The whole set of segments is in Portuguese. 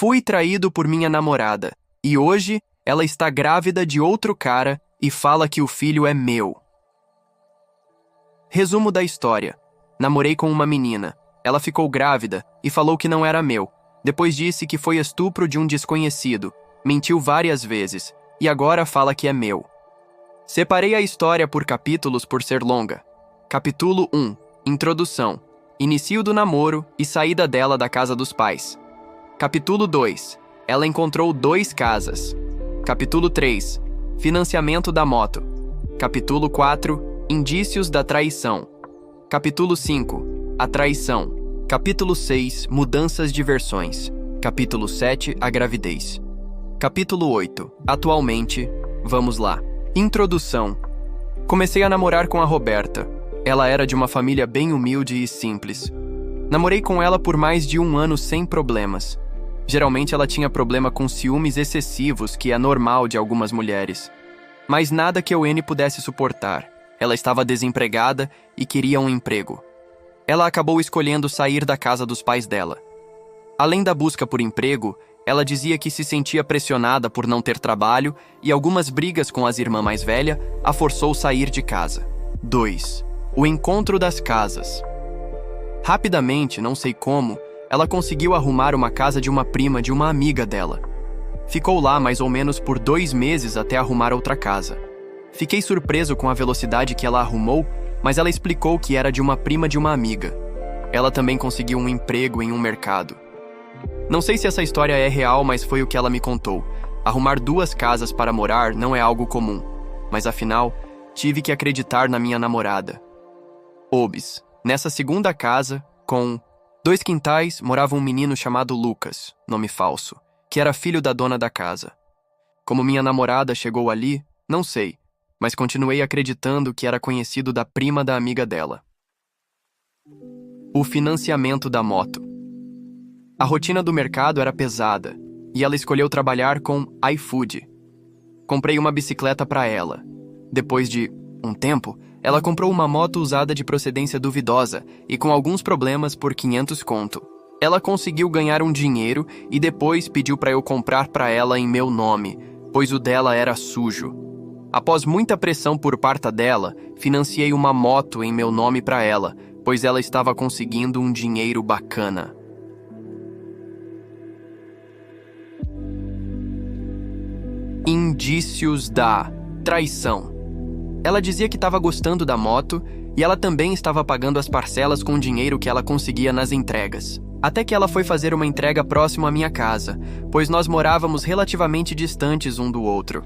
Fui traído por minha namorada, e hoje ela está grávida de outro cara e fala que o filho é meu. Resumo da história. Namorei com uma menina. Ela ficou grávida e falou que não era meu. Depois disse que foi estupro de um desconhecido. Mentiu várias vezes. E agora fala que é meu. Separei a história por capítulos por ser longa. Capítulo 1. Introdução. Início do namoro e saída dela da casa dos pais. Capítulo 2. Ela encontrou 2 casas. Capítulo 3. Financiamento da moto. Capítulo 4. Indícios da traição. Capítulo 5. A traição. Capítulo 6. Mudanças de versões. Capítulo 7. A gravidez. Capítulo 8. Atualmente. Vamos lá. Introdução. Comecei a namorar com a Roberta. Ela era de uma família bem humilde e simples. Namorei com ela por mais de 1 ano sem problemas. Geralmente ela tinha problema com ciúmes excessivos, que é normal de algumas mulheres. Mas nada que eu pudesse suportar. Ela estava desempregada e queria um emprego. Ela acabou escolhendo sair da casa dos pais dela. Além da busca por emprego, ela dizia que se sentia pressionada por não ter trabalho e algumas brigas com as irmãs mais velhas a forçou sair de casa. 2. O encontro das casas. Rapidamente, não sei como, ela conseguiu arrumar uma casa de uma prima de uma amiga dela. Ficou lá mais ou menos por 2 meses até arrumar outra casa. Fiquei surpreso com a velocidade que ela arrumou, mas ela explicou que era de uma prima de uma amiga. Ela também conseguiu um emprego em um mercado. Não sei se essa história é real, mas foi o que ela me contou. Arrumar 2 casas para morar não é algo comum, mas afinal, tive que acreditar na minha namorada. Obs. Nessa segunda casa, com 2 quintais, morava um menino chamado Lucas, nome falso, que era filho da dona da casa. Como minha namorada chegou ali, não sei, mas continuei acreditando que era conhecido da prima da amiga dela. O financiamento da moto. A rotina do mercado era pesada, e ela escolheu trabalhar com iFood. Comprei uma bicicleta para ela. Depois de um tempo, ela comprou uma moto usada de procedência duvidosa e com alguns problemas por 500 conto. Ela conseguiu ganhar um dinheiro e depois pediu para eu comprar para ela em meu nome, pois o dela era sujo. Após muita pressão por parte dela, financiei uma moto em meu nome para ela, pois ela estava conseguindo um dinheiro bacana. Indícios da traição. Ela dizia que estava gostando da moto e ela também estava pagando as parcelas com o dinheiro que ela conseguia nas entregas. Até que ela foi fazer uma entrega próximo à minha casa, pois nós morávamos relativamente distantes um do outro.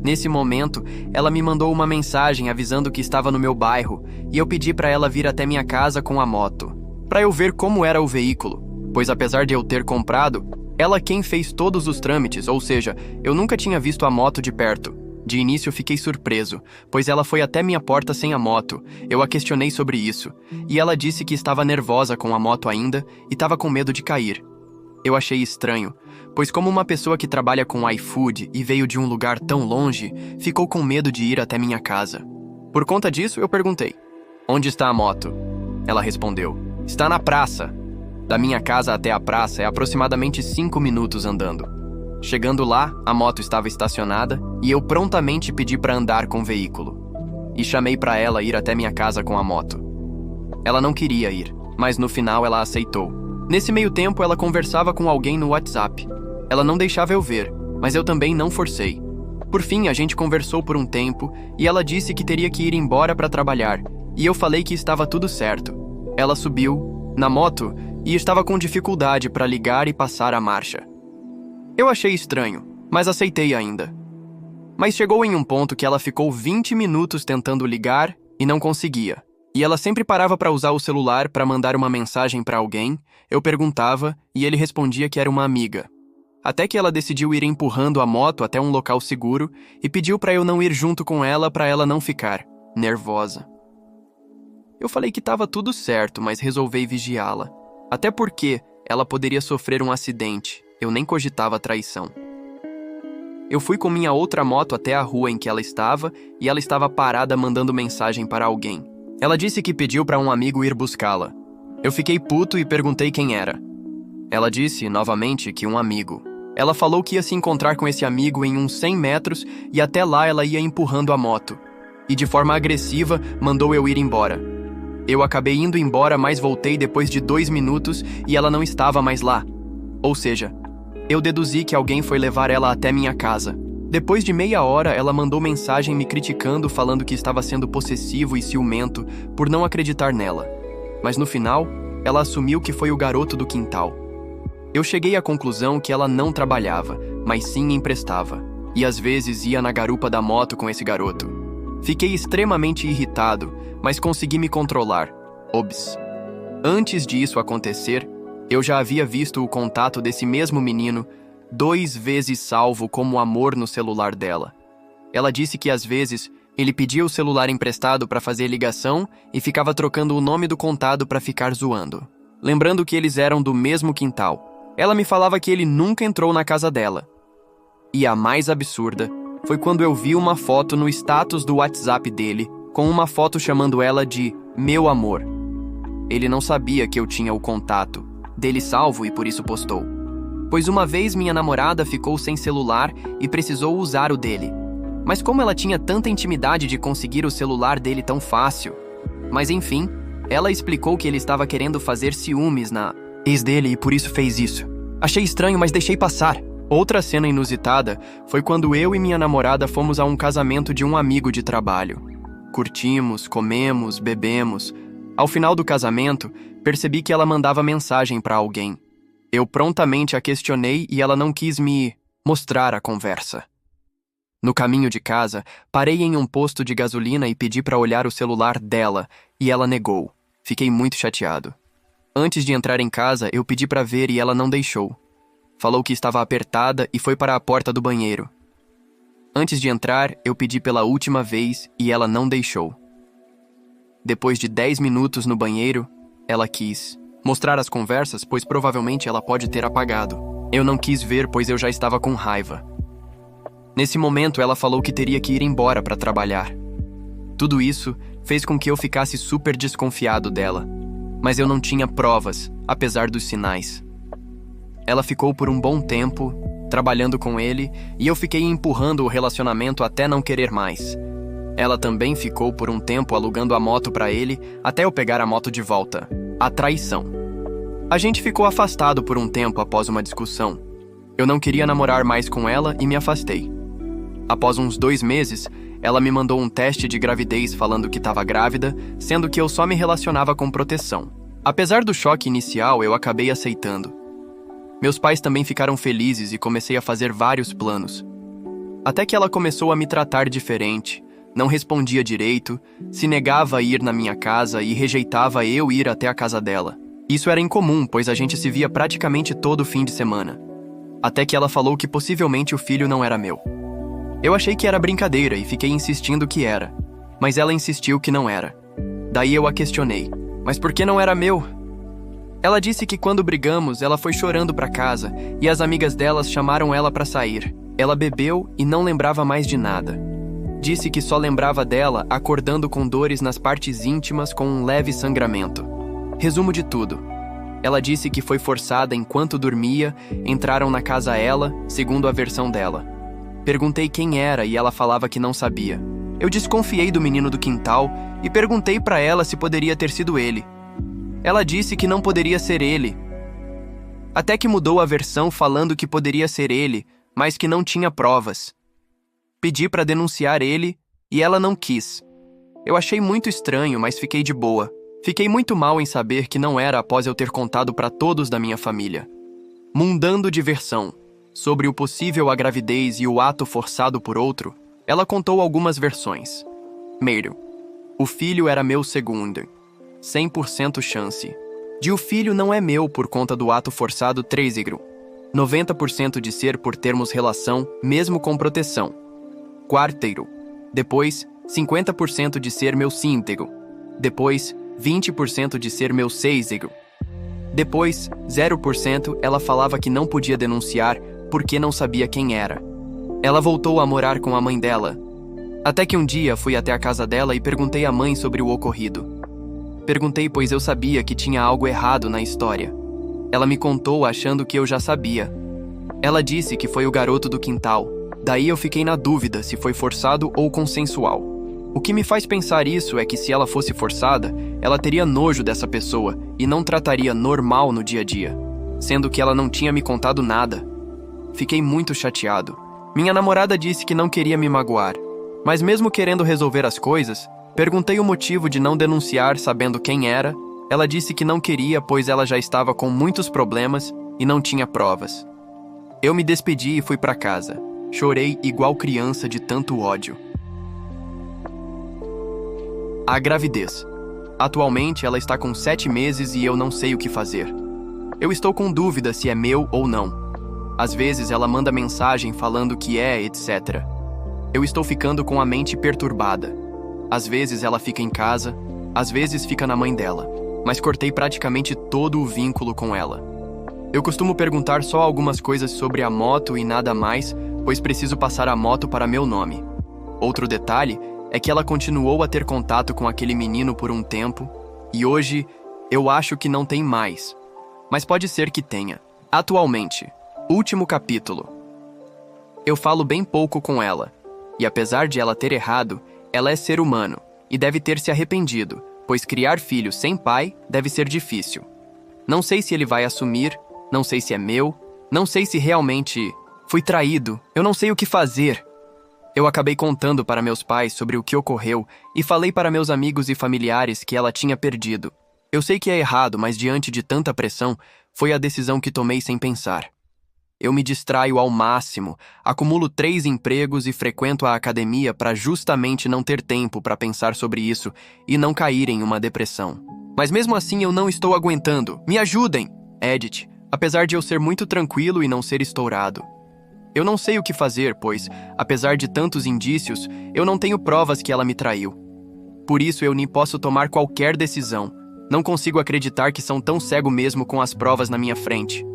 Nesse momento, ela me mandou uma mensagem avisando que estava no meu bairro e eu pedi para ela vir até minha casa com a moto, para eu ver como era o veículo, pois apesar de eu ter comprado, ela quem fez todos os trâmites, ou seja, eu nunca tinha visto a moto de perto. De início fiquei surpreso, pois ela foi até minha porta sem a moto. Eu a questionei sobre isso, e ela disse que estava nervosa com a moto ainda e estava com medo de cair. Eu achei estranho, pois como uma pessoa que trabalha com iFood e veio de um lugar tão longe, ficou com medo de ir até minha casa. Por conta disso, eu perguntei: "Onde está a moto?" Ela respondeu: "Está na praça." Da minha casa até a praça é aproximadamente 5 minutos andando. Chegando lá, a moto estava estacionada e eu prontamente pedi para andar com o veículo. E chamei para ela ir até minha casa com a moto. Ela não queria ir, mas no final ela aceitou. Nesse meio tempo, ela conversava com alguém no WhatsApp. Ela não deixava eu ver, mas eu também não forcei. Por fim, a gente conversou por um tempo e ela disse que teria que ir embora para trabalhar. E eu falei que estava tudo certo. Ela subiu na moto e estava com dificuldade para ligar e passar a marcha. Eu achei estranho, mas aceitei ainda. Mas chegou em um ponto que ela ficou 20 minutos tentando ligar e não conseguia. E ela sempre parava para usar o celular para mandar uma mensagem para alguém, eu perguntava e ele respondia que era uma amiga. Até que ela decidiu ir empurrando a moto até um local seguro e pediu para eu não ir junto com ela para ela não ficar nervosa. Eu falei que estava tudo certo, mas resolvi vigiá-la. Até porque ela poderia sofrer um acidente. Eu nem cogitava traição. Eu fui com minha outra moto até a rua em que ela estava e ela estava parada mandando mensagem para alguém. Ela disse que pediu para um amigo ir buscá-la. Eu fiquei puto e perguntei quem era. Ela disse, novamente, que um amigo. Ela falou que ia se encontrar com esse amigo em uns 100 metros e até lá ela ia empurrando a moto. E de forma agressiva, mandou eu ir embora. Eu acabei indo embora, mas voltei depois de 2 minutos e ela não estava mais lá. Ou seja, eu deduzi que alguém foi levar ela até minha casa. Depois de meia hora, ela mandou mensagem me criticando, falando que estava sendo possessivo e ciumento por não acreditar nela. Mas no final, ela assumiu que foi o garoto do quintal. Eu cheguei à conclusão que ela não trabalhava, mas sim emprestava. E às vezes ia na garupa da moto com esse garoto. Fiquei extremamente irritado, mas consegui me controlar. Obs. Antes disso acontecer, eu já havia visto o contato desse mesmo menino 2 vezes salvo como amor no celular dela. Ela disse que às vezes ele pedia o celular emprestado para fazer ligação e ficava trocando o nome do contado para ficar zoando. Lembrando que eles eram do mesmo quintal. Ela me falava que ele nunca entrou na casa dela. E a mais absurda foi quando eu vi uma foto no status do WhatsApp dele, com uma foto chamando ela de meu amor. Ele não sabia que eu tinha o contato dele salvo e por isso postou. Pois uma vez minha namorada ficou sem celular e precisou usar o dele. Mas como ela tinha tanta intimidade de conseguir o celular dele tão fácil? Mas enfim, ela explicou que ele estava querendo fazer ciúmes na ex dele e por isso fez isso. Achei estranho, mas deixei passar. Outra cena inusitada foi quando eu e minha namorada fomos a um casamento de um amigo de trabalho. Curtimos, comemos, bebemos. Ao final do casamento, percebi que ela mandava mensagem para alguém. Eu prontamente a questionei e ela não quis me mostrar a conversa. No caminho de casa, parei em um posto de gasolina e pedi para olhar o celular dela, e ela negou. Fiquei muito chateado. Antes de entrar em casa, eu pedi para ver e ela não deixou. Falou que estava apertada e foi para a porta do banheiro. Antes de entrar, eu pedi pela última vez e ela não deixou. Depois de 10 minutos no banheiro, ela quis mostrar as conversas, pois provavelmente ela pode ter apagado. Eu não quis ver, pois eu já estava com raiva. Nesse momento, ela falou que teria que ir embora para trabalhar. Tudo isso fez com que eu ficasse super desconfiado dela. Mas eu não tinha provas, apesar dos sinais. Ela ficou por um bom tempo, trabalhando com ele, e eu fiquei empurrando o relacionamento até não querer mais. Ela também ficou por um tempo alugando a moto para ele, até eu pegar a moto de volta. A traição. A gente ficou afastado por um tempo após uma discussão. Eu não queria namorar mais com ela e me afastei. Após uns 2 meses, ela me mandou um teste de gravidez falando que estava grávida, sendo que eu só me relacionava com proteção. Apesar do choque inicial, eu acabei aceitando. Meus pais também ficaram felizes e comecei a fazer vários planos. Até que ela começou a me tratar diferente, não respondia direito, se negava a ir na minha casa e rejeitava eu ir até a casa dela. Isso era incomum, pois a gente se via praticamente todo fim de semana. Até que ela falou que possivelmente o filho não era meu. Eu achei que era brincadeira e fiquei insistindo que era, mas ela insistiu que não era. Daí eu a questionei, mas por que não era meu? Ela disse que quando brigamos, ela foi chorando para casa e as amigas delas chamaram ela para sair. Ela bebeu e não lembrava mais de nada. Disse que só lembrava dela acordando com dores nas partes íntimas com um leve sangramento. Resumo de tudo. Ela disse que foi forçada enquanto dormia, entraram na casa ela, segundo a versão dela. Perguntei quem era e ela falava que não sabia. Eu desconfiei do menino do quintal e perguntei para ela se poderia ter sido ele. Ela disse que não poderia ser ele. Até que mudou a versão falando que poderia ser ele, mas que não tinha provas. Pedi para denunciar ele e ela não quis. Eu achei muito estranho, mas fiquei de boa. Fiquei muito mal em saber que não era após eu ter contado para todos da minha família. Mudando de versão. Sobre o possível a gravidez e o ato forçado por outro, ela contou algumas versões. Primeiro, o filho era meu segundo. 100% chance. De o filho não é meu por conta do ato forçado 3. 90% de ser por termos relação, mesmo com proteção. Quarteiro. Depois, 50% de ser meu 5. Depois, 20% de ser meu 6. Depois, 0% ela falava que não podia denunciar porque não sabia quem era. Ela voltou a morar com a mãe dela. Até que um dia fui até a casa dela e perguntei à mãe sobre o ocorrido. Perguntei pois eu sabia que tinha algo errado na história. Ela me contou achando que eu já sabia. Ela disse que foi o garoto do quintal. Daí eu fiquei na dúvida se foi forçado ou consensual. O que me faz pensar isso é que se ela fosse forçada, ela teria nojo dessa pessoa e não trataria normal no dia a dia, sendo que ela não tinha me contado nada. Fiquei muito chateado. Minha namorada disse que não queria me magoar, mas mesmo querendo resolver as coisas, perguntei o motivo de não denunciar sabendo quem era. Ela disse que não queria, pois ela já estava com muitos problemas e não tinha provas. Eu me despedi e fui para casa. Chorei igual criança de tanto ódio. A gravidez. Atualmente ela está com 7 meses e eu não sei o que fazer. Eu estou com dúvida se é meu ou não. Às vezes ela manda mensagem falando que é, etc. Eu estou ficando com a mente perturbada. Às vezes ela fica em casa, às vezes fica na mãe dela, mas cortei praticamente todo o vínculo com ela. Eu costumo perguntar só algumas coisas sobre a moto e nada mais, pois preciso passar a moto para meu nome. Outro detalhe é que ela continuou a ter contato com aquele menino por um tempo, e hoje eu acho que não tem mais. Mas pode ser que tenha. Atualmente, último capítulo. Eu falo bem pouco com ela, e apesar de ela ter errado, ela é ser humano, e deve ter se arrependido, pois criar filho sem pai deve ser difícil. Não sei se ele vai assumir, não sei se é meu, não sei se realmente fui traído, eu não sei o que fazer. Eu acabei contando para meus pais sobre o que ocorreu e falei para meus amigos e familiares que ela tinha perdido. Eu sei que é errado, mas diante de tanta pressão, foi a decisão que tomei sem pensar. Eu me distraio ao máximo, acumulo 3 empregos e frequento a academia para justamente não ter tempo para pensar sobre isso e não cair em uma depressão. Mas mesmo assim eu não estou aguentando. Me ajudem! Edit, apesar de eu ser muito tranquilo e não ser estourado. Eu não sei o que fazer, pois, apesar de tantos indícios, eu não tenho provas que ela me traiu. Por isso eu nem posso tomar qualquer decisão. Não consigo acreditar que são tão cego mesmo com as provas na minha frente.